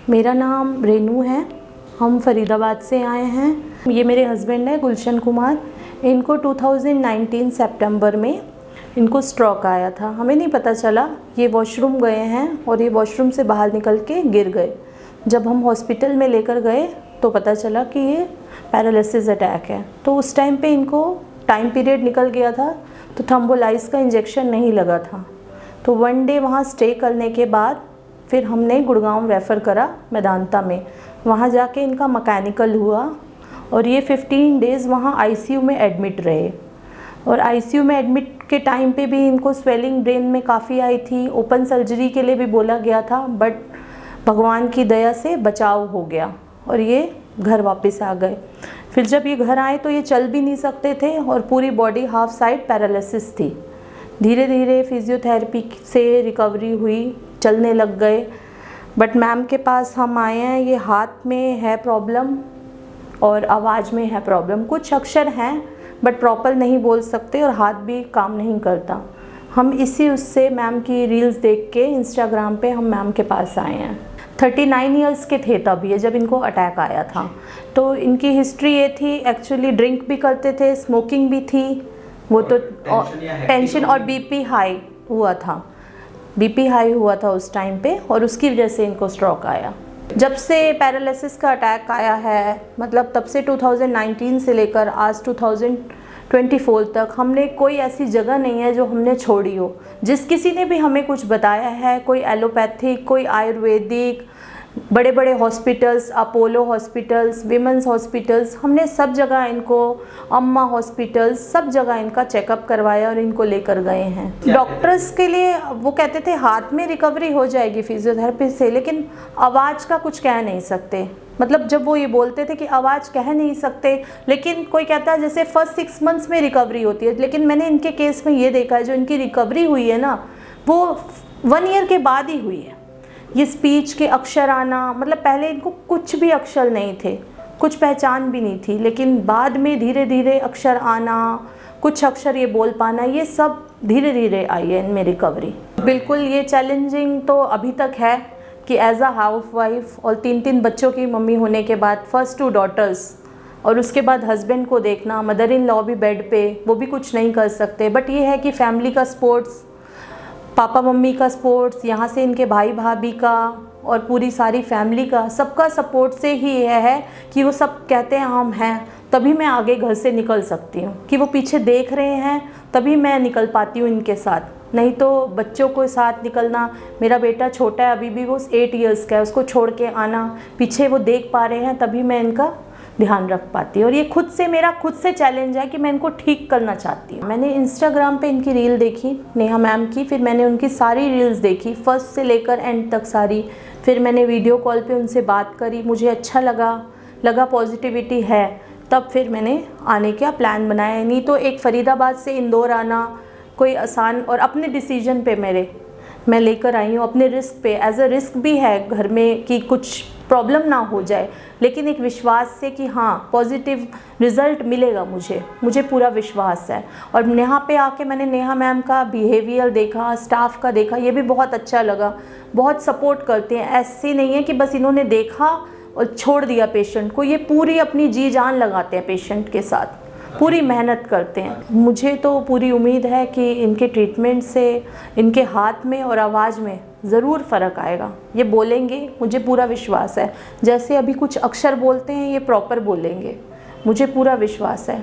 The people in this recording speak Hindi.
मेरा नाम रेनू है। हम फरीदाबाद से आए हैं। ये मेरे हस्बैंड है गुलशन कुमार। इनको 2019 सितंबर में इनको स्ट्रोक आया था। हमें नहीं पता चला, ये वॉशरूम गए हैं और ये वॉशरूम से बाहर निकल के गिर गए। जब हम हॉस्पिटल में लेकर गए तो पता चला कि ये पैरालिसिस अटैक है। तो उस टाइम पे इनको टाइम पीरियड निकल गया था, तो थ्रोम्बोलाइज का इंजेक्शन नहीं लगा था। तो 1 डे वहाँ स्टे करने के बाद फिर हमने गुड़गांव रेफ़र करा मेदांता में। वहाँ जाके इनका मैकेनिकल हुआ और ये 15 डेज़ वहाँ आईसीयू में एडमिट रहे। और आईसीयू में एडमिट के टाइम पे भी इनको स्वेलिंग ब्रेन में काफ़ी आई थी। ओपन सर्जरी के लिए भी बोला गया था, बट भगवान की दया से बचाव हो गया और ये घर वापस आ गए। फिर जब ये घर आए तो ये चल भी नहीं सकते थे और पूरी बॉडी हाफ साइड पैरालिसिस थी। धीरे धीरे फिजियोथेरेपी से रिकवरी हुई, चलने लग गए। बट मैम के पास हम आए हैं, ये हाथ में है प्रॉब्लम और आवाज़ में है प्रॉब्लम। कुछ अक्षर हैं बट प्रॉपर नहीं बोल सकते और हाथ भी काम नहीं करता। हम इसी उससे मैम की रील्स देख के इंस्टाग्राम पे हम मैम के पास आए हैं। 39 इयर्स के थे तब ये, जब इनको अटैक आया था। तो इनकी हिस्ट्री ये थी, एक्चुअली ड्रिंक भी करते थे, स्मोकिंग भी थी, वो तो टेंशन और बीपी हाई हुआ था। बीपी हाई हुआ था उस टाइम पे और उसकी वजह से इनको स्ट्रोक आया। जब से पैरालिसिस का अटैक आया है, मतलब तब से 2019 से लेकर आज 2024 तक हमने कोई ऐसी जगह नहीं है जो हमने छोड़ी हो। जिस किसी ने भी हमें कुछ बताया है, कोई एलोपैथिक, कोई आयुर्वेदिक, बड़े बड़े hospitals, Apollo hospitals, women's hospitals, हमने सब जगह इनको, अम्मा हॉस्पिटल्स, सब जगह इनका चेकअप करवाया और इनको लेकर गए हैं। डॉक्टर्स के लिए वो कहते थे हाथ में रिकवरी हो जाएगी फिजियोथेरेपी से, लेकिन आवाज़ का कुछ कह नहीं सकते। मतलब जब वो ये बोलते थे कि आवाज़ कह नहीं सकते, लेकिन कोई कहता है जैसे फर्स्ट 6 मंथ्स में रिकवरी होती है, लेकिन मैंने इनके केस में ये देखा है जो इनकी रिकवरी हुई है ना, वो 1 ईयर के बाद ही हुई है। ये स्पीच के अक्षर आना, मतलब पहले इनको कुछ भी अक्षर नहीं थे, कुछ पहचान भी नहीं थी, लेकिन बाद में धीरे धीरे अक्षर आना, कुछ अक्षर ये बोल पाना, ये सब धीरे धीरे आई है इनमें रिकवरी। बिल्कुल ये चैलेंजिंग तो अभी तक है कि एज अ हाउसवाइफ और 3 बच्चों की मम्मी होने के बाद, फर्स्ट 2 डॉटर्स और उसके बाद हस्बैंड को देखना, मदर इन लॉ भी बेड पे, वो भी कुछ नहीं कर सकते। बट ये है कि फैमिली का सपोर्ट्स, पापा मम्मी का सपोर्ट्स, यहाँ से इनके भाई भाभी का और पूरी सारी फैमिली का, सबका सपोर्ट से ही यह है कि वो सब कहते हैं हम हैं, तभी मैं आगे घर से निकल सकती हूँ। कि वो पीछे देख रहे हैं तभी मैं निकल पाती हूँ इनके साथ, नहीं तो बच्चों को साथ निकलना। मेरा बेटा छोटा है अभी भी, वो 8 इयर्स का है, उसको छोड़ के आना, पीछे वो देख पा रहे हैं तभी मैं इनका ध्यान रख पाती हूँ। और ये मेरा खुद से चैलेंज है कि मैं इनको ठीक करना चाहती हूँ। मैंने इंस्टाग्राम पे इनकी रील देखी नेहा मैम की, फिर मैंने उनकी सारी रील्स देखी फर्स्ट से लेकर एंड तक सारी। फिर मैंने वीडियो कॉल पे उनसे बात करी, मुझे अच्छा लगा पॉजिटिविटी है, तब फिर मैंने आने का प्लान बनाया। नहीं तो एक फरीदाबाद से इंदौर आना कोई आसान, और अपने डिसीजन पे मैं लेकर आई हूँ, अपने रिस्क पे। एज अ रिस्क भी है घर में कि कुछ प्रॉब्लम ना हो जाए, लेकिन एक विश्वास से कि हाँ पॉजिटिव रिज़ल्ट मिलेगा, मुझे पूरा विश्वास है। और यहाँ पे आके मैंने नेहा मैम का बिहेवियर देखा, स्टाफ का देखा, ये भी बहुत अच्छा लगा। बहुत सपोर्ट करते हैं, ऐसे नहीं है कि बस इन्होंने देखा और छोड़ दिया पेशेंट को, ये पूरी अपनी जी जान लगाते हैं पेशेंट के साथ, पूरी मेहनत करते हैं। मुझे तो पूरी उम्मीद है कि इनके ट्रीटमेंट से इनके हाथ में और आवाज़ में ज़रूर फ़र्क आएगा। ये बोलेंगे, मुझे पूरा विश्वास है। जैसे अभी कुछ अक्षर बोलते हैं ये प्रॉपर बोलेंगे, मुझे पूरा विश्वास है।